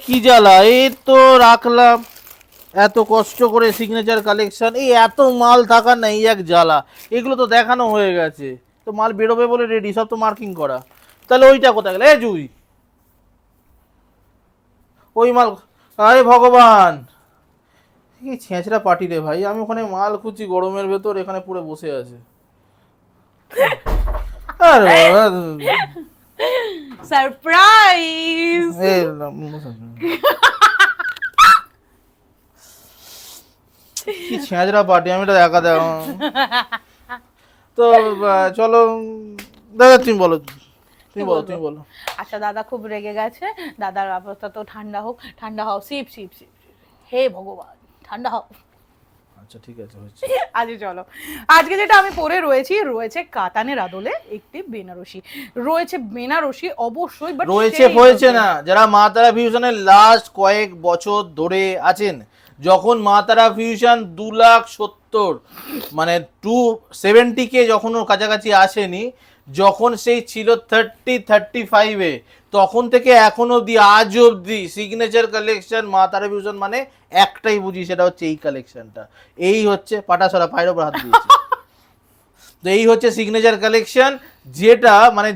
কি জ্বালা, এই তো রাখলাম এত কষ্ট করে সিগনেচার কালেকশন, এই এত মাল থাকা না, এই এক জ্বালা। এগুলো তো দেখানো হয়ে গেছে, তো মাল বেরোবে বলে রেডি, সব তো মার্কিং করা। তাহলে ওইটা কোথায় গেল? এ জুই, ওই মাল। আরে ভগবান, কি ছেঁচড়া পার্টি রে ভাই। আমি ওখানে মাল খুঁজছি গরমের ভেতর, এখানে পুরো বসে আছে। আরে সারপ্রাইজ। কি ছেঁচড়া পার্টি, আমি এটা দেখা দেখ। তো চলো দাদা, তুমি বলো, তুমি বলো। আচ্ছা, দাদা খুব রেগে গেছে, দাদার অবস্থা তো ঠান্ডা হোক, ঠান্ডা হও, সিপ সিপ সিপ। হে ভগবান, ঠান্ডা হও। আচ্ছা ঠিক আছে, হচ্ছে। আজকে চলো, আজকে যেটা আমি পরে রয়েছে কাতানের আদলে একটি বেনারসি, রয়েছে বেনারসি অবশ্যই, বাট রয়েছে হয়েছে না, যারা মা তারা ফিউশনের লাস্ট কয়েক বছর ধরে আছেন, যখন মা তারা ফিউশন 2,70,000 মানে 270K যখন ওর কাছাকাছি আসেনি, যখন সেই ছিল 30-35-এ, তখন থেকে এখন অবধি, আজ অবধি সিগনেচার কালেকশন মা তারা ফিউশন মানে একটাই বুঝি, সেটা হচ্ছে এই কালেকশনটা। এই হচ্ছে পাটাসরা, পায়ের ওপর হাত দিয়েছে। তো এই হচ্ছে সিগনেচার কালেকশন, যেটা মানে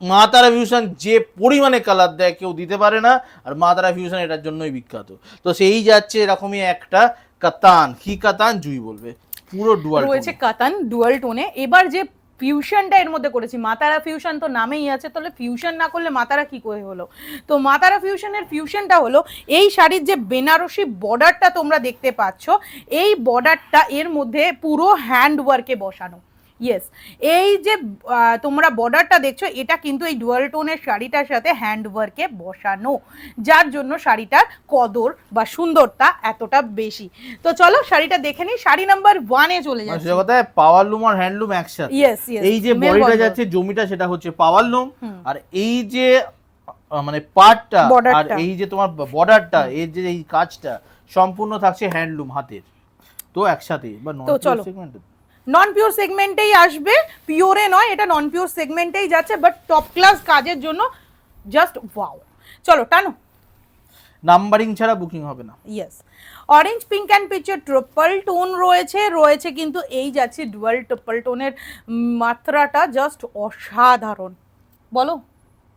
মা তারা ফিউশন যে পরিমাণে কালার দেয় কেউ দিতে পারে না, আর মা তারা ফিউশন এটার জন্যই বিখ্যাত। তো সেই যাচ্ছে এরকমই একটা কাতান। কি কাতান জুই বলবে? পুরো ডুয়াল রয়েছে কাতান ডুয়াল টোনে। এবার যে ফিউশনটা এর মধ্যে করেছি, মাতারা ফিউশন তো নামেই আছে, তাহলে ফিউশন না করলে মাতারা কি করে হলো? তো মাতারা ফিউশনের ফিউশনটা হলো এই শাড়ির যে বেনারসি বর্ডারটা তোমরা দেখতে পাচ্ছ, এই বর্ডারটা এর মধ্যে পুরো হ্যান্ড ওয়ার্কে বসানো। ইয়েস, এই যে তোমরা বর্ডারটা দেখছো, এটা কিন্তু এই ডুয়াল টোনের শাড়িটার সাথে হ্যান্ড ওয়ার্কে বসানো, যার জন্য শাড়িটার কদর বা সুন্দরতা এতটা বেশি। তো চলো শাড়িটা দেখে নিই। শাড়ি নাম্বার 1-এ চলে যাচ্ছি। কথায় পাওয়ার লুম আর হ্যান্ডলুম একসাথে। ইয়েস ইয়েস, এই যে বডিটা যাচ্ছে জমিটা, সেটা হচ্ছে পাওয়ার লুম, আর এই যে মানে পার্টটা আর এই যে তোমার বর্ডারটা, এই যে এই কাজটা সম্পূর্ণ থাকছে হ্যান্ডলুম হাতের। তো একসাথে বা নন পিওর সেগমেন্টে, নন পিওর সেগমেন্টেই আসবে, পিওরে নয়, এটা নন পিওর সেগমেন্টেই যাচ্ছে, বাট টপ ক্লাস কাজের জন্য জাস্ট ওয়াও। চলো টানো। নাম্বারিং ছাড়া বুকিং হবে না। ইয়েস, অরেঞ্জ পিঙ্ক অ্যান্ড পিচের ট্রিপল টোন রয়েছে কিন্তু এই যাচ্ছে ডুয়াল ট্রিপল টোনের মাত্রাটা জাস্ট অসাধারণ। বলো,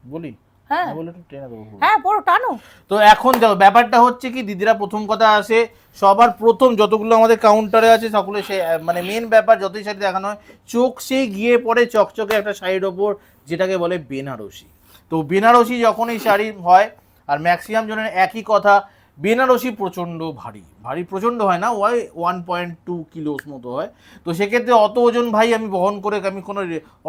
বলি? হ্যাঁ বলে একটু টেনে দেবো। হ্যাঁ, পড়ো, টানো। তো এখন দেখো, ব্যাপারটা হচ্ছে কি দিদিরা, প্রথম কথা আসে সবার প্রথম, যতগুলো আমাদের কাউন্টারে আছে সকলে সে মানে মেন ব্যাপার, যতই শাড়ি দেখানো হয় চোখ সেই গিয়ে পড়ে চকচকে একটা শাড়ির ওপর, যেটাকে বলে বেনারসি। তো বেনারসি যখন এই শাড়ি হয়, আর ম্যাক্সিমাম জনের একই কথা, বেনারসি প্রচণ্ড ভারী, প্রচণ্ড হয় না, ওই 1.2 কিলোস মতো হয়। তো সেক্ষেত্রে অত ওজন ভাই আমি বহন করে আমি কোনো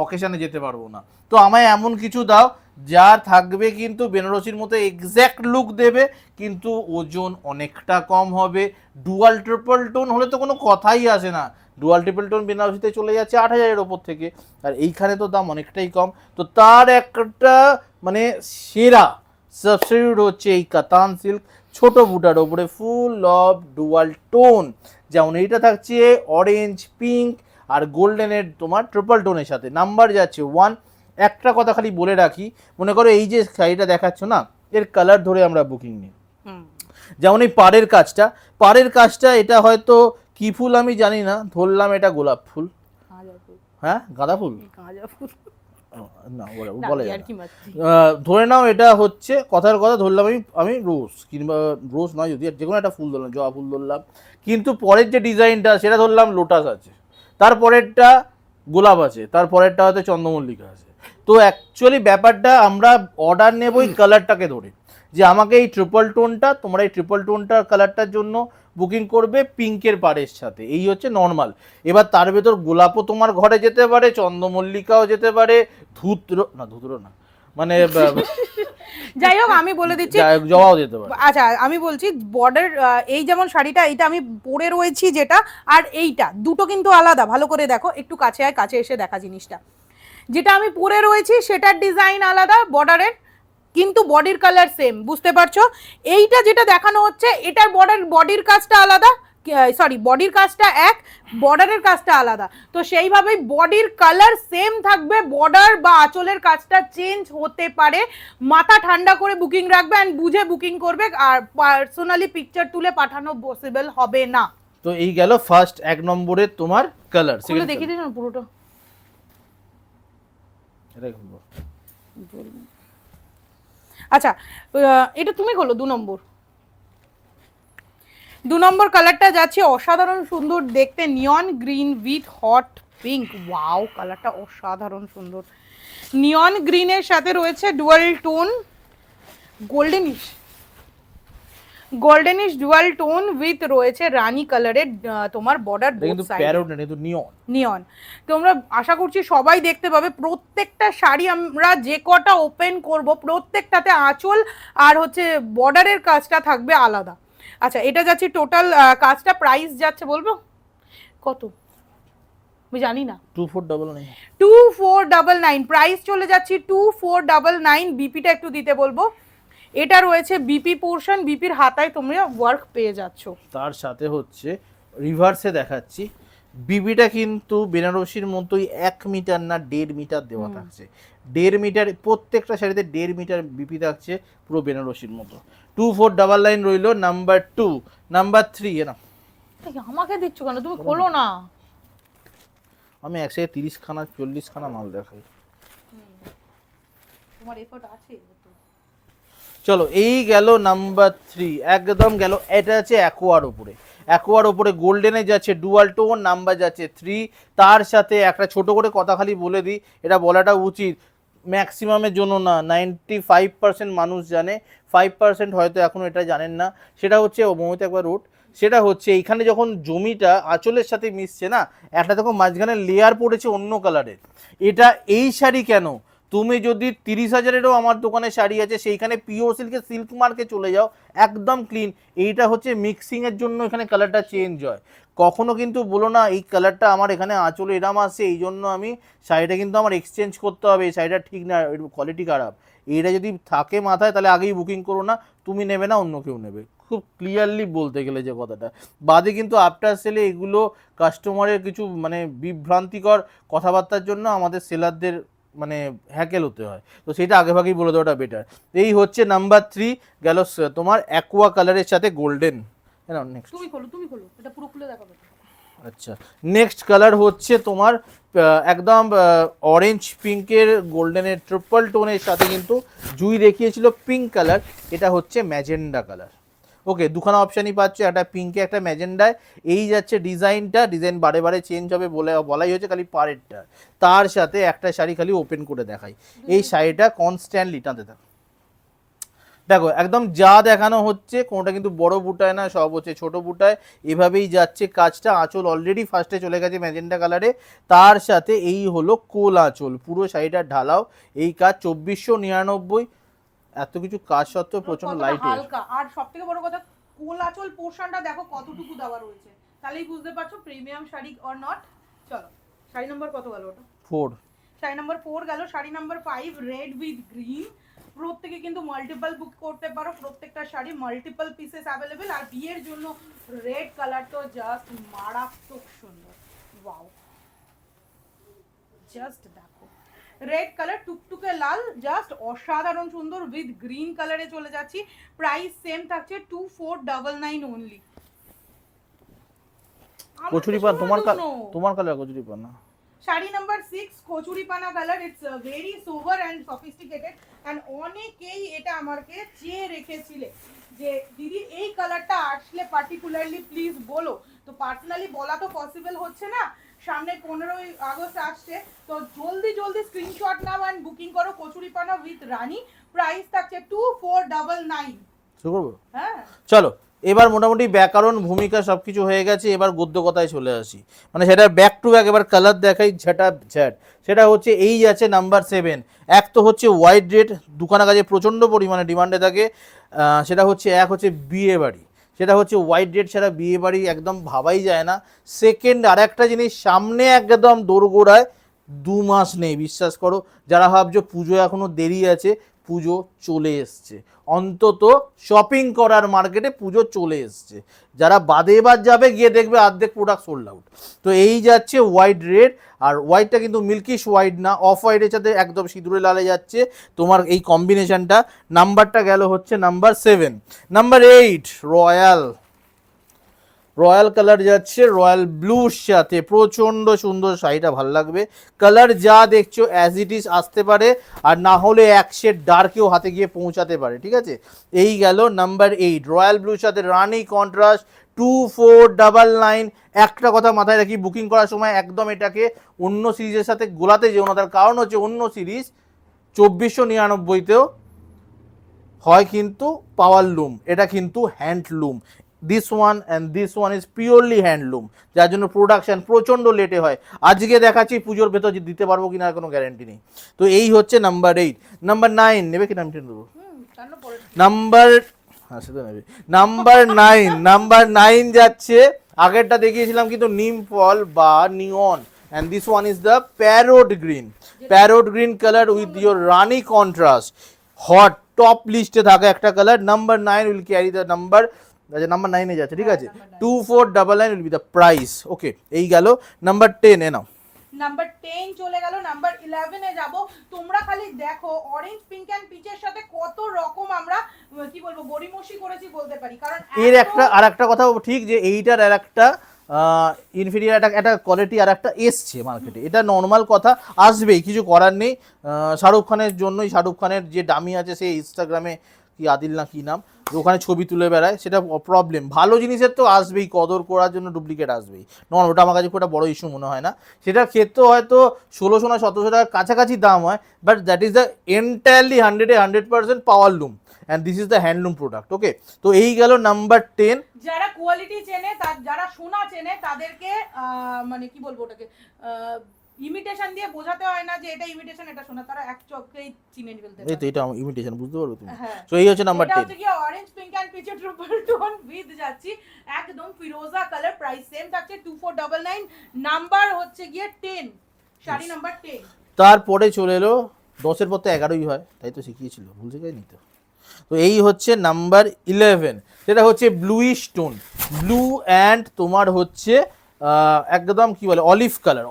অকেশানে যেতে পারবো না। তো আমায় এমন কিছু দাও যা থাকবে কিন্তু বেনারসির মতো এক্স্যাক্ট লুক দেবে, কিন্তু ওজন অনেকটা কম হবে। ডুয়াল ট্রিপল টোন হলে তো কোনো কথাই আসে না, ডুয়াল ট্রিপল টোন বেনারসিতে চলে যাচ্ছে 8,000-এর ওপর থেকে, আর এইখানে তো দাম অনেকটাই কম। তো তার একটা মানে সেরা সাবস্টিটিউট হচ্ছে এই কাতান সিল্ক, ছোট বুটার ওপরে ফুল অফ ডুয়াল টোন। যেমন এইটা থাকছে অরেঞ্জ, পিঙ্ক আর গোল্ডেনের তোমার ট্রিপল টোনের সাথে। নাম্বার যাচ্ছে 1। একটা কথা খালি বলে রাখি, মনে করো এই যে শাড়িটা দেখাচ্ছ না, এর কালার ধরে আমরা বুকিং নিই। যেমন এই পাড়ের কাজটা এটা হয়তো কি ফুল আমি জানি না, ধরলাম এটা গোলাপ ফুল, হ্যাঁ গাঁদা ফুল না বলে, ধরে নাও এটা হচ্ছে কথার কথা, ধরলাম আমি রোজ, কিংবা রোজ নয় যদি, যে কোনো একটা ফুল ধরলাম, জবা ফুল ধরলাম, কিন্তু পরের যে ডিজাইনটা সেটা ধরলাম লোটাস আছে, তারপরেরটা গোলাপ আছে, তারপরেরটা হয়তো চন্দ্রমল্লিকা আছে। তো অ্যাকচুয়ালি ব্যাপারটা আমরা অর্ডার নেব এই কালারটাকে ধরে, যে আমাকে এই ট্রিপল টোনটা, তোমরা এই ট্রিপল টোনটার কালারটার জন্য বুকিং করবে পিঙ্কের পাড়ের সাথে, এই হচ্ছে নর্মাল। এবার তার ভেতর গোলাপও তোমার ঘরে যেতে পারে, চন্দ্রমল্লিকাও যেতে পারে, ধুতরো না মানে যাই হোক, আমি বলে দিচ্ছি জবাও যেতে পারে। আচ্ছা আমি বলছি, বর্ডার এই যেমন শাড়িটা, এইটা আমি পরে রয়েছি যেটা, আর এইটা দুটো কিন্তু আলাদা। ভালো করে দেখো, একটু কাছে এসে দেখা জিনিসটা, যেটা আমি পরে রয়েছি সেটার ডিজাইন আলাদা বর্ডারের, কিন্তু বডির কালার সেম, বুঝতে পারছো? এইটা যেটা দেখানো হচ্ছে এটার বডির কাজটা আলাদা, সরি বডির কাজটা এক, বর্ডারের কাজটা আলাদা। তো সেইভাবেই বডির কালার সেম থাকবে, বর্ডার বা আঁচলের কাজটা চেঞ্জ হতে পারে। মাথা ঠান্ডা করে বুকিং রাখবে অ্যান্ড বুঝে বুকিং করবে, আর পার্সোনালি পিকচার তুলে পাঠানো পসিবল হবে না। তো এই গেল ফার্স্ট 1 নম্বরে তোমার কালার। খুলে দেখিয়ে দিন না পুরোটা। আচ্ছা এটা তুমি খোলো 2 নম্বর। 2 নম্বর কালারটা যাচ্ছে অসাধারণ সুন্দর দেখতে, neon green with hot pink. Wow, কালারটা অসাধারণ সুন্দর। নিয়ন গ্রিনের সাথে রয়েছে dual tone goldenish, goldenish dual tone with রয়েছে রানী কালারের তোমার বর্ডার বোথ সাইড। প্যারোট না, কিন্তু নিয়ন। নিয়ন তোমরা আশা করছি সবাই দেখতে পাবে। প্রত্যেকটা শাড়ি আমরা যে কটা ওপেন করব প্রত্যেকটাতে আঁচল আর হচ্ছে বর্ডারের কাজটা থাকবে আলাদা। আচ্ছা এটা যাচ্ছে টোটাল কাজটা, প্রাইস যাচ্ছে বলবো কত আমি জানি না, 2499 2499 প্রাইস চলে যাচ্ছে 2499। বিপিটা একটু দিতে বলবো। এটা রয়েছে বিপি পোর্শন, বিপির হাতায় তোমরা ওয়ার্ক পেয়ে যাচ্ছ। তার সাথে হচ্ছে রিভার্সে দেখাচ্ছি, বিবিটা কিন্তু বেনারসির মতোই 1 মিটার না 1.5 মিটার দেওয়া থাকছে। 1.5 মিটার প্রত্যেকটা শাড়িতে 1.5 মিটার বিপি থাকছে, পুরো বেনারসির মতো। 2499 রইল। নাম্বার 2, নাম্বার 3 না আমাকে দিচ্ছ কেন, তুমি খোলো না। আমি একসাথে 30 খানা 40 খানা মাল দেখাই। তোমার এফর্ট আছে। চলো এই গেল নাম্বার 3, একদম গেল। এটা আছে অ্যাকোয়ার উপরে, অ্যাকোয়ার উপরে গোল্ডেনে যাচ্ছে ডুয়াল টোন, নাম্বার যাচ্ছে 3। তার সাথে একটা ছোট করে কথা খালি বলে দিই, এটা বলাটা উচিত, ম্যাক্সিমামের জন্য না, 95% মানুষ জানে, 5% হয়তো এখনো এটা জানেন না। সেটা হচ্ছে মমতা একবার রুট, সেটা হচ্ছে এইখানে যখন জমিটা আঁচলের সাথে মিশছে না, একটা দেখো মাঝখানে লেয়ার পড়েছে অন্য কালারের। এটা এই শাড়ি কেন, তুমি যদি 30,000-এরও আমার দোকানে শাড়ি আছে, সেইখানে পিওর সিল্কের সিল্ক মার্কে চলে যাও, একদম ক্লিন। এইটা হচ্ছে মিক্সিংয়ের জন্য এখানে কালারটা চেঞ্জ হয়। কখনো কিন্তু বলো না এই কালারটা আমার এখানে আঁচলে এরাম আসছে, এই জন্য আমি শাড়িটা কিন্তু আমার এক্সচেঞ্জ করতে হবে, এই শাড়িটা ঠিক না, কোয়ালিটি খারাপ। এইটা যদি থাকে মাথায় তাহলে আগেই বুকিং করো না, তুমি নেবে না অন্য কেউ নেবে। খুব ক্লিয়ারলি বলতে গেলে যে কথাটা, বাদে কিন্তু আফটার সেলে এগুলো কাস্টমারের কিছু মানে বিভ্রান্তিকর কথাবার্তার জন্য আমাদের সেলারদের মানে হ্যাকেল হতে হয়, তো সেটা আগেভাগেই বলে দেওয়াটা বেটার। এই হচ্ছে নাম্বার 3 গেল তোমার অ্যাকোয়া কালারের সাথে গোল্ডেন। নেক্সট তুমি খোলো এটা পুরো খুলে দেখাবে। আচ্ছা নেক্সট কালার হচ্ছে তোমার একদম অরেঞ্জ পিঙ্কের গোল্ডেনের ট্রিপল টোনের সাথে কিন্তু জুই দেখিয়েছিল পিঙ্ক কালার, এটা হচ্ছে ম্যাজেন্ডা কালার। ওকে, দুখানা অপশানই পাচ্ছ, একটা পিঙ্কে একটা ম্যাজেন্ডায়। এই যাচ্ছে ডিজাইনটা, ডিজাইন বারে বারে চেঞ্জ হবে বলাই হয়েছে খালি পারেরটা। তার সাথে একটা শাড়ি খালি ওপেন করে দেখাই, এই শাড়িটা কনস্ট্যান্টলি টানতে থাকো। দেখো একদম যা দেখানো হচ্ছে কোনোটা কিন্তু বড় বুটায় না, সব হচ্ছে ছোট বুটায়, এভাবেই যাচ্ছে কাজটা। আঁচল অলরেডি ফার্স্টে চলে গেছে ম্যাজেন্টা কালারে, তার সাথে এই হলো কোল আঁচল, পুরো শাড়িটা ঢালাও। এই কাজ 2499। এত কিছু কাজ সত্ত্বেও প্রচন্ড লাইট হালকা, আর সবথেকে বড় কথা কোল আঁচল পোরশনটা দেখো কতটুকু দেওয়া রয়েছে, তাহলেই বুঝতে পারছো প্রিমিয়াম শাড়ি অর নট। চলো শাড়ি নাম্বার কত গেল ওটা? 4। শাড়ি নাম্বার 4 গেল। Sari number 5 red with green. প্রত্যেকে কিন্তু মাল্টিপল বুক করতে পারো, প্রত্যেকটা শাড়ি মাল্টিপল পিসেস অ্যাভেলেবেল। আর বিয়ের জন্য রেড কালার তো জাস্ট মারাত্মক সুন্দর। ওয়াও, জাস্ট দেখো রেড কালার টুকটুকে লাল, জাস্ট অসাধারণ সুন্দর। উইথ গ্রিন কালারে চলে যাচ্ছি, প্রাইস সেম থাকছে 2499 অনলি। কচুরি পান তোমার কালার কচুরি পান না। শাড়ি নাম্বার 6 কচুরি পানা colour. It's very sober and sophisticated and অনেকেই এটা আমাকে চেয়ে রেখেছিলে যে দিদি এই কালারটা আসলে পার্টিকুলারলি প্লিজ বলো। তো পার্সোনালি বলা তো পসিবল হচ্ছে না, সামনে 15ই আগস্ট আসছে, তো জলদি জলদি স্ক্রিনশট নাও অ্যান্ড বুকিং করো। কচুরি পানা উইথ রানী, প্রাইস থাকছে 2499। শুরু করবো? হ্যাঁ চলো, এবার মোটামুটি ব্যাকরণ ভূমিকা সবকিছু হয়ে গেছে, এবার গদ্য কথায় চলে আসি। মানে সেটা ব্যাক টু ব্যাক এবার কালার দেখাই ঝাটা ঝ্যাট। সেটা হচ্ছে এই আছে নাম্বার 7। এক তো হচ্ছে হোয়াইট রেড, দুখানা কাজে প্রচণ্ড পরিমাণে ডিমান্ডে থাকে। সেটা হচ্ছে এক হচ্ছে বিয়ে বাড়ি, সেটা হচ্ছে হোয়াইট রেড ছাড়া বিয়ে বাড়ি একদম ভাবাই যায় না। সেকেন্ড আর একটা জিনিস, সামনে একদম দোরগোড়ায় 2 মাস নেই, বিশ্বাস করো। যারা ভাবছো পুজো এখনো দেরি আছে, পুজো চলে এসছে, অন্তত শপিং করার মার্কেটে পুজো চলে এসছে। যারা বাদে এবার যাবে গিয়ে দেখবে অর্ধেক প্রোডাক্ট সোল্ড আউট। তো এই যাচ্ছে হোয়াইট রেড, আর হোয়াইটটা কিন্তু মিল্কিশ হোয়াইট না, অফ হোয়াইটের সাথে একদম সিঁদুরে লালে যাচ্ছে তোমার এই কম্বিনেশনটা। নাম্বারটা গেল হচ্ছে নাম্বার 7। নাম্বার 8 রয়্যাল কালার যাচ্ছে রয়্যাল ব্লুর সাথে, প্রচণ্ড সুন্দর শাড়িটা ভালো লাগবে। কালার যা দেখছো অ্যাজ ইট ইজ আসতে পারে, আর না হলে এক শেড ডার্কেও হাতে গিয়ে পৌঁছাতে পারে, ঠিক আছে। এই গেল নাম্বার 8 রয়্যাল ব্লুর সাথে রানি কন্ট্রাস্ট 2499। একটা কথা মাথায় রাখি, বুকিং করার সময় একদম এটাকে অন্য সিরিজের সাথে গোলাতে যেও না, তার কারণ হচ্ছে অন্য সিরিজ 2499তেও হয় কিন্তু পাওয়ার লুম, এটা কিন্তু handloom. This one and this one is purely handloom, যার জন্য প্রোডাকশন প্রচণ্ড লেটে হয়। আজকে দেখাচ্ছি, পুজোর ভেতর দিতে পারবো কিনা কোনো গ্যারেন্টি নেই। তো এই হচ্ছে নাম্বার 8। নাম্বার 9 নেবে কি নাম দেবো? নাম্বার 9 যাচ্ছে, আগেরটা দেখিয়েছিলাম কিন্তু নিম ফল বা নিয়ন, and this one is the parrot green color with your rani contrast, hot top লিস্টে থাকা একটা colour. Number 9 will carry the number, number 9 এ যাচ্ছে, ঠিক আছে। 2499 will be the price। ওকে, এই গেল নাম্বার 10 এ নাও। নাম্বার 10 চলে গেল, নাম্বার 11 এ যাব। তোমরা খালি দেখো অরেঞ্জ পিঙ্ক এন্ড পিচের সাথে কত রকম আমরা কি বলবো গড়িমসি করেছি বলতে পারি, কারণ এর একটা আর একটা কথা ঠিক যে এইটার আর একটা ইনফিরিয়ার একটা কোয়ালিটি আর একটা এসছে মার্কেটে, এটা নর্মাল কথা, আসবেই, কিছু করার নেই। শাহরুখ খানের জন্যই, শাহরুখ খানের যে দামি আছে সে ইনস্টাগ্রামে কি আদিল না কি নাম, ওখানে ছবি তুলে বেড়ায়, সেটা প্রবলেম। ভালো জিনিসের তো আসবেই, কদর করার জন্য ডুপ্লিকেট আসবেই, নর্মাল, ওটা আমার কাছে খুব একটা বড় ইস্যু মনে হয় না। সেটার ক্ষেত্রে হয়তো 1600 না 1700 টাকার কাছাকাছি দাম হয়, but that is the entirely 100% power loom, and this is the handloom product. Okay, তো এই গেল নাম্বার 10। যারা কোয়ালিটি চেনে, যারা সোনা চেনে, তাদেরকে মানে কি বলবো ওটাকে ইমিটেশন দিয়ে বোঝাতে হয় না যে এটা ইমিটেশন এটা সোনা, তারা এক চোখেই চিনে ফেলতে পারে। এই তো এটা ইমিটেশন, বুঝতে পারবে তুমি। হ্যাঁ। তো এই হচ্ছে নাম্বার 10। এটা হচ্ছে কি orange pink and peach triple tone with যাচ্ছি একদম ফিরোজা কালার, প্রাইস সেম থাকছে 2499, নাম্বার হচ্ছে গিয়ে 10, শাড়ি নাম্বার 10। তারপরে চলে এলো 10 এর পর তো 11ই হয়, তাই তো শিখিয়েছিল, ভুলতে যায়নি তো। তো এই হচ্ছে নাম্বার 11, সেটা হচ্ছে ব্লুইশ টোন, ব্লু অ্যান্ড তোমার হচ্ছে একদম কি বলে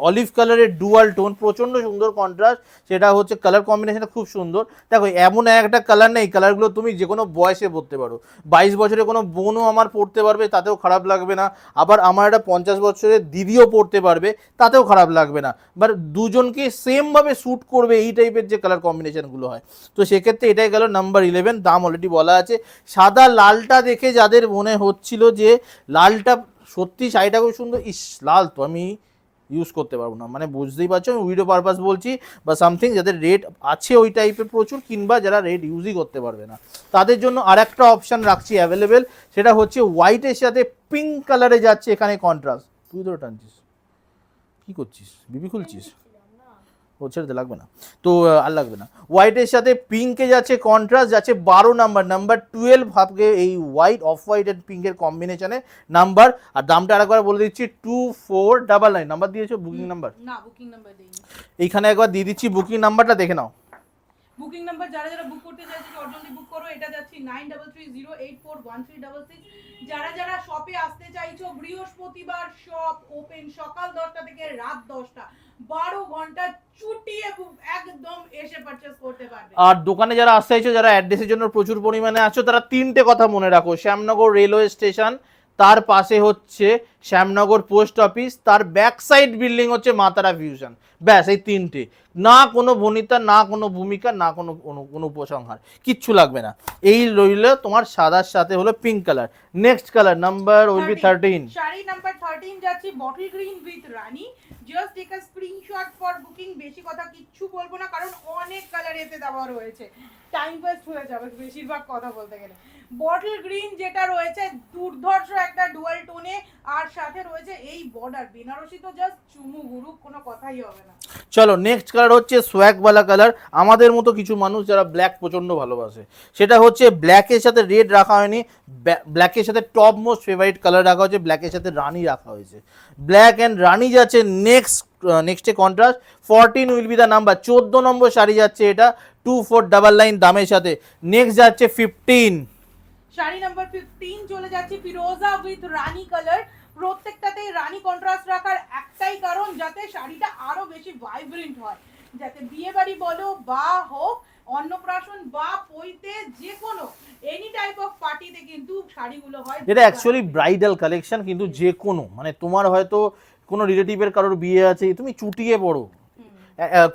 অলিভ কালারের ডুয়াল টোন, প্রচণ্ড সুন্দর কন্ট্রাস্ট। সেটা হচ্ছে কালার কম্বিনেশনটা খুব সুন্দর। দেখো এমন একটা কালার নেই, কালারগুলো তুমি যে কোনো বয়সে পরতে পারো। 22 বছরের কোনো বোনও আমার পরতে পারবে, তাতেও খারাপ লাগবে না। আবার আমার একটা 50 বছরের দিদিও পরতে পারবে, তাতেও খারাপ লাগবে না। বাট দুজনকে সেমভাবে শ্যুট করবে, এই টাইপের যে কালার কম্বিনেশনগুলো হয়। তো সেক্ষেত্রে এটাই গেল নাম্বার 11। দাম অলরেডি বলা আছে। সাদা লালটা দেখে যাদের মনে হচ্ছিল যে লালটা সত্যি শাড়িটা খুব সুন্দর, ইস লাল তো আমি ইউজ করতে পারবো না, মানে বুঝতেই পারছো আমি ভিডিও পারপাস বলছি বা সামথিং, যাদের রেট আছে ওই টাইপের প্রচুর, কিংবা যারা রেট ইউজই করতে পারবে না, তাদের জন্য আর একটা অপশান রাখছি অ্যাভেলেবেল। সেটা হচ্ছে হোয়াইটের সাথে পিঙ্ক কালারে যাচ্ছে এখানে কন্ট্রাস্ট। তুই ধরে টানছিস, কী করছিস, বিবি খুলছিস? ও ছেড়ে লাগবে না তো, আর লাগবে না। হোয়াইটের সাথে পিঙ্কে যাচ্ছে কন্ট্রাস্ট, যাচ্ছে 12 নাম্বার, নাম্বার 12 ভাবকে এই হোয়াইট অফ হোয়াইট এন্ড পিঙ্কের কম্বিনেশনে নাম্বার। আর দামটা আরেকবার বলে দিচ্ছি 2499। নাম্বার দিয়েছো, বুকিং নাম্বার? না, বুকিং নাম্বার দেইনি। এইখানে একবার দিয়ে দিচ্ছি, বুকিং নাম্বারটা দেখে নাও। বুকিং নাম্বার যারা যারা বুক করতে চাইছো অর্জনলি বুক করো, এটা যাচ্ছে 9330841366। যারা যারা শপে আসতে চাইছো, বৃহস্পতিবার শপ ওপেন সকাল 10টা থেকে রাত 10টা, 12 ঘন্টা চুটিয়ে একদম এসে পারচেজ করতে পারবে। আর দোকানে যারা আসতে চাইছো, যারা অ্যাড্রেসের জন্য প্রচুর পরিমাণে আছো, তারা 3টে কথা মনে রাখো। শ্যামনগর রেলওয়ে স্টেশন, তার পাশে হচ্ছে শ্যামনগর পোস্ট অফিস, তার ব্যাক সাইড বিল্ডিং হচ্ছে মা তারা ফিউশন। ব্যাস এই 3টে, না কোনো ভনিতা, না কোনো ভূমিকা, না কোনো উপসংহার, কিচ্ছু লাগবে না। এই রইল তোমার সাদার সাথে হলো pink colour. Next colour number will be 13। Sari number 13 যাচ্ছে bottle green with rani. Just take a screenshot for booking. বেশি কথা কিচ্ছু বলবো না, কারণ অনেক কালার এতে দেওয়া রয়েছে, টাইম ওয়েস্ট হয়ে যাবে বেশিরভাগ কথা বলতে গেলে। বটল গ্রিন যেটা রয়েছে দুর্ধর্ষ একটা ডুয়াল টোনে, আর সাথে রয়েছে এই বর্ডার। বেনারসি তো জাস্ট চুমু গুরু, কোনো কথাই হবে না। চলো নেক্সট কালার হচ্ছে সোয়াগওয়ালা কালার। আমাদের মতো কিছু মানুষ যারা ব্ল্যাক প্রচণ্ড ভালোবাসে, সেটা হচ্ছে ব্ল্যাকের সাথে রেড রাখা হয়নি, ব্ল্যাকের সাথে টপ মোস্ট ফেভারিট কালার রাখা হয়েছে, ব্ল্যাকের সাথে রানি রাখা হয়েছে। ব্ল্যাক অ্যান্ড রানি যাচ্ছে নেক্সট নেক্সটে contrast 14 will be the number, 14 নম্বর শাড়ি যাচ্ছে এটা 2499 দামের সাথে। নেক্সট যাচ্ছে 15, শাড়ি নাম্বার 15 চলে যাচ্ছে ফিরোজা উইথ রানী কালার। প্রত্যেকটাতে রানী কন্ট্রাস্ট রাখার একটাই কারণ, যাতে শাড়িটা আরো বেশি ভাইব্রেন্ট হয়, যাতে বিয়ে বাড়ি বলো বা হোক অন্নপ্রাশন বা পৈতে, যে কোনো এনি টাইপ অফ পার্টিতে কিন্তু শাড়িগুলো হয়। এটা অ্যাকচুয়ালি ব্রাইডাল কালেকশন, কিন্তু যে কোনো মানে তোমার হয়তো কোনো রিলেটিভের কারোর বিয়ে আছে, তুমি চুটিয়ে পড়ো,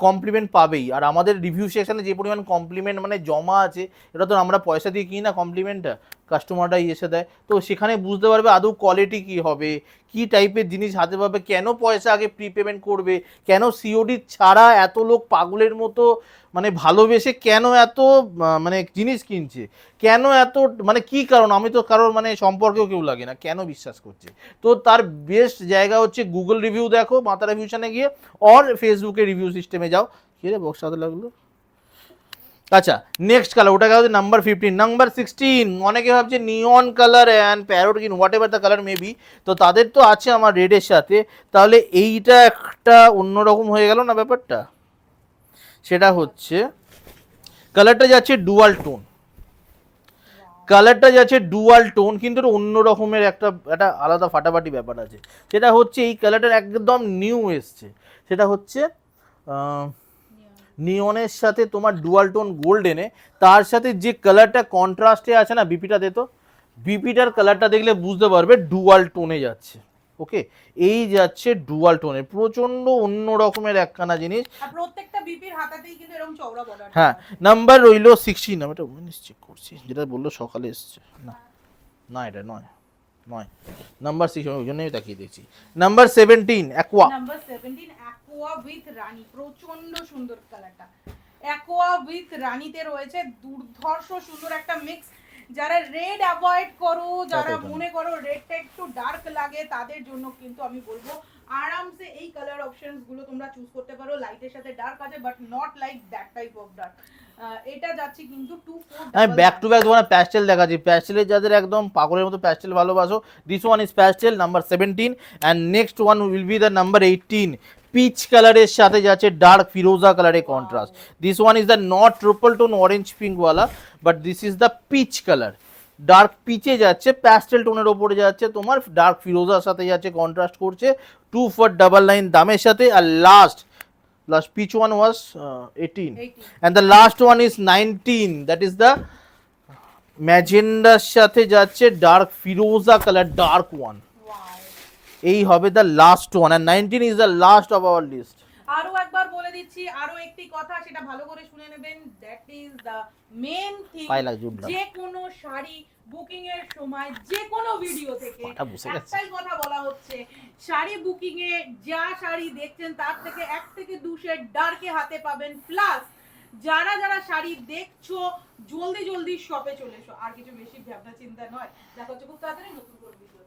কমপ্লিমেন্ট পাবেই। আর আমাদের রিভিউ সেকশনে যে পরিমাণ কমপ্লিমেন্ট মানে জমা আছে, এটা তো আমরা পয়সা দিয়ে কিনি না কমপ্লিমেন্টটা, কাস্টমারটাই এসে দেয়। তো সেখানে বুঝতে পারবে আদৌ কোয়ালিটি কী হবে, কি টাইপের জিনিস হাতে পাবে, কেন পয়সা আগে প্রি পেমেন্ট করবে, কেন সিওডি ছাড়া এত লোক পাগলের মতো মানে ভালোবেসে কেন এত মানে জিনিস কিনছে, কেন এত মানে কি কারণ, আমি তো কারোর মানে সম্পর্কেও কেউ লাগে না, কেন বিশ্বাস করছে। তো তার বেস্ট জায়গা হচ্ছে গুগল রিভিউ দেখো মাতারা ফিউশনে গিয়ে, অর ফেসবুকে রিভিউ সিস্টেমে যাও। কি রে বক্স সাথে লাগলো। আচ্ছা নেক্সট কালার, ওটা গেল নাম্বার 15। নাম্বার 16, অনেকে ভাবছে নিয়ন colour and parrot green what ever the colour maybe, তো তাদের তো আছে আমার রেডের সাথে, তাহলে এইটা একটা অন্যরকম হয়ে গেল না ব্যাপারটা। সেটা হচ্ছে কালারটা যাচ্ছে ডুয়াল টোন, কালারটা যাচ্ছে ডুয়াল টোন, কিন্তু এটা অন্য রকমের একটা একটা আলাদা ফাটাফাটি ব্যাপার আছে। সেটা হচ্ছে এই কালারটার একদম নিউ এসছে, সেটা হচ্ছে নিয়নের সাথে তোমার ডুয়াল টোন গোল্ডেনে, তার সাথে যে কালারটা কন্ট্রাস্টে আছে না বিপিটাতে, তো বিপিটার কালারটা দেখলে বুঝতে পারবে ডুয়াল টোনে যাচ্ছে। ওকে, এই যাচ্ছে ডুয়াল টোনে, প্রচন্ড অন্য রকমের একখানা জিনিস। আর প্রত্যেকটা বিপির হাতাতেই কিন্তু এরকম চওড়া বর্ডার। হ্যাঁ, নাম্বার রইলো 16, আমি এটা উইনেস চেক করছি, যেটা বললো সকালে এসছে না, না এটা নয়, নাম্বার 6 ওই জন্যই তাকিয়ে দেখছি। Number 17 aqua, number 17 aqua with rani, প্রচন্ড সুন্দর কালারটা। অ্যাকোয়া উইথ রানীতে রয়েছে দুর্ধর্ষ সুন্দর একটা মিক্স। যারা রেড অ্যাভয়েড করো, যারা মনে করো রেডটা একটু ডার্ক লাগে, তাদের জন্য কিন্তু আমি বলবো আরামসে এই কালার অপশনস গুলো তোমরা চুজ করতে পারো। লাইটের সাথে ডার্ক আছে, but not like that type of dark. এটা যাচ্ছে কিন্তু 24। আমি ব্যাক টু ব্যাক তোমার প্যাস্টেল দেখাচ্ছি, প্যাস্টেলের যাদের একদম পাগলের মতো প্যাস্টেল ভালোবাসো, this one is pastel number 17, and next one will be the number 18, peach কালারের সাথে যাচ্ছে ডার্ক ফিরোজা কালারের contrast. This one is the not triple tone orange pink ওয়ালা, but this is the peach colour, dark পিচে যাচ্ছে, pastel টোনের ওপরে যাচ্ছে, তোমার ডার্ক ফিরোজার সাথে যাচ্ছে, কন্ট্রাস্ট করছে 2499 দামের সাথে। আর last peach one was 18, and the last one is 19, that is the magenta সাথে যাচ্ছে ডার্ক ফিরোজা কালার, ডার্ক ওয়ান, এই হবে the last one, and 19 is the last of our list. আরো একবার বলে দিচ্ছি, আরো একটি কথা, সেটা ভালো করে শুনে নেবেন। That is the main thing, যে কোনো শাড়ি বুকিং এর সময় যে কোনো ভিডিও থেকে একটাই কথা বলা হচ্ছে, শাড়ি বুকিং এ যা শাড়ি দেখছেন তার থেকে 1 থেকে 2 শেড ডার্কে হাতে পাবেন। প্লাস যারা যারা শাড়ি দেখছো জলদি জলদি শপে চলে এসো, আর কিছু বেশি ভাবনা চিন্তা নয়। দেখা হচ্ছে খুব তাড়াতাড়ি নতুন করে ভিডিও।